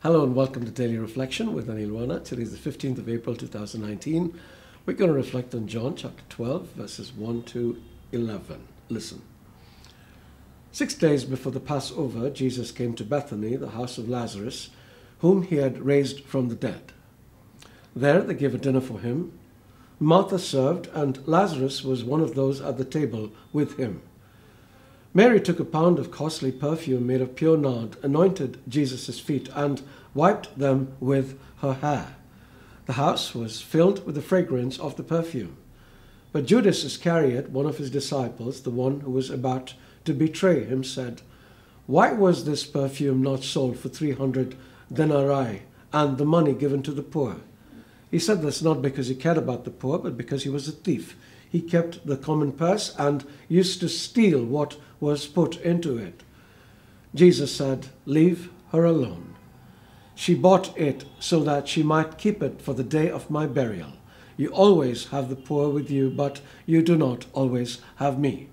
Hello and welcome to Daily Reflection with Aneel Aranha. Today is the 15th of April 2019. We're going to reflect on John chapter 12 verses 1 to 11. Listen. 6 days before the Passover, Jesus came to Bethany, the house of Lazarus, whom he had raised from the dead. There they gave a dinner for him. Martha served, and Lazarus was one of those at the table with him. Mary took a pound of costly perfume made of pure nard, anointed Jesus' feet, and wiped them with her hair. The house was filled with the fragrance of the perfume. But Judas Iscariot, one of his disciples, the one who was about to betray him, said, "Why was this perfume not sold for 300 denarii and the money given to the poor?" He said this not because he cared about the poor, but because he was a thief. He kept the common purse and used to steal what was put into it. Jesus said, "Leave her alone. She bought it so that she might keep it for the day of my burial. You always have the poor with you, but you do not always have me."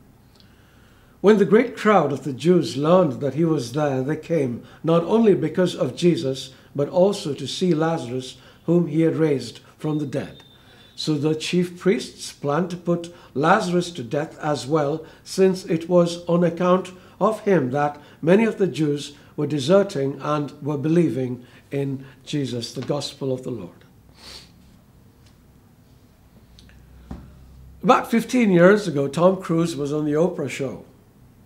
When the great crowd of the Jews learned that he was there, they came, not only because of Jesus, but also to see Lazarus, whom he had raised from the dead. So the chief priests planned to put Lazarus to death as well, since it was on account of him that many of the Jews were deserting and were believing in Jesus, the gospel of the Lord. About 15 years ago, Tom Cruise was on the Oprah show.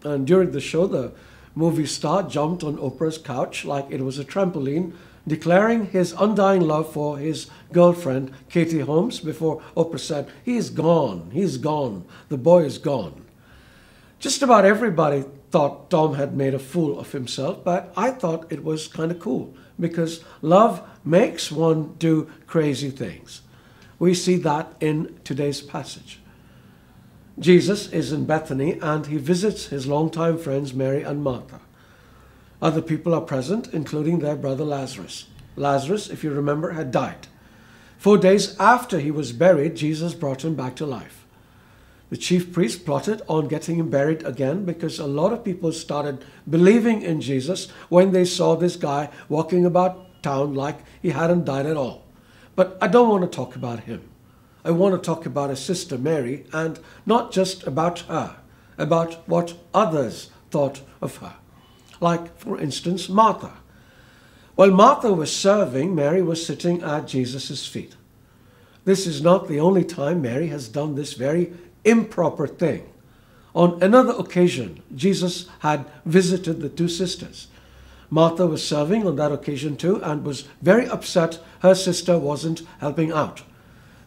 And during the show, the movie star jumped on Oprah's couch like it was a trampoline, declaring his undying love for his girlfriend, Katie Holmes, before Oprah said, he's gone, the boy is gone. Just about everybody thought Tom had made a fool of himself, but I thought it was kind of cool, because love makes one do crazy things. We see that in today's passage. Jesus is in Bethany, and he visits his longtime friends Mary and Martha. Other people are present, including their brother Lazarus. Lazarus, if you remember, had died. 4 days after he was buried, Jesus brought him back to life. The chief priests plotted on getting him buried again because a lot of people started believing in Jesus when they saw this guy walking about town like he hadn't died at all. But I don't want to talk about him. I want to talk about his sister Mary, and not just about her, about what others thought of her. Like, for instance, Martha. While Martha was serving, Mary was sitting at Jesus' feet. This is not the only time Mary has done this very improper thing. On another occasion, Jesus had visited the two sisters. Martha was serving on that occasion too and was very upset her sister wasn't helping out.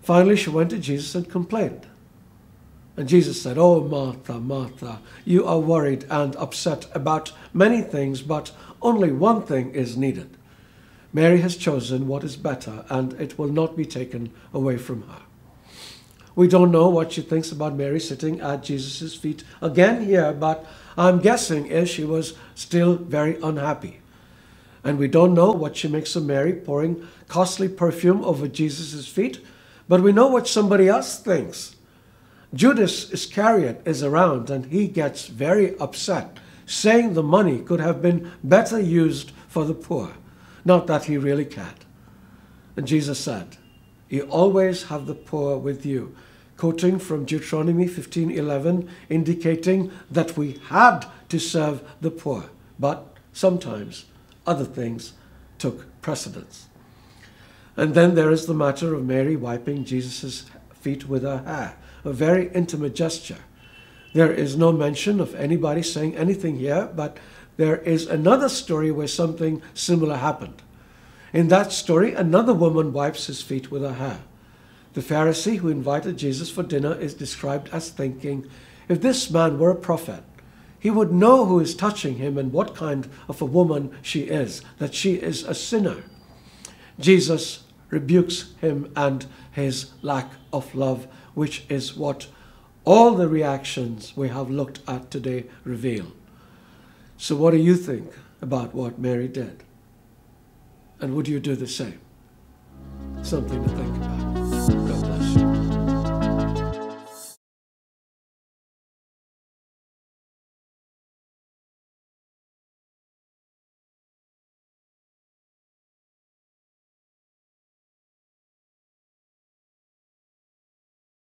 Finally, she went to Jesus and complained. And Jesus said, "Oh, Martha, Martha, you are worried and upset about many things, but only one thing is needed. Mary has chosen what is better, and it will not be taken away from her." We don't know what she thinks about Mary sitting at Jesus' feet again here, but I'm guessing is she was still very unhappy. And we don't know what she makes of Mary pouring costly perfume over Jesus' feet, but we know what somebody else thinks. Judas Iscariot is around, and he gets very upset, saying the money could have been better used for the poor. Not that he really cared. And Jesus said, "You always have the poor with you," quoting from Deuteronomy 15:11, indicating that we had to serve the poor, but sometimes other things took precedence. And then there is the matter of Mary wiping Jesus' feet with her hair, a very intimate gesture. There is no mention of anybody saying anything here, but there is another story where something similar happened. In that story, another woman wipes his feet with her hair. The Pharisee who invited Jesus for dinner is described as thinking, if this man were a prophet, he would know who is touching him and what kind of a woman she is, that she is a sinner. Jesus rebukes him and his lack of love, which is what all the reactions we have looked at today reveal. So what do you think about what Mary did? And would you do the same? Something to think about.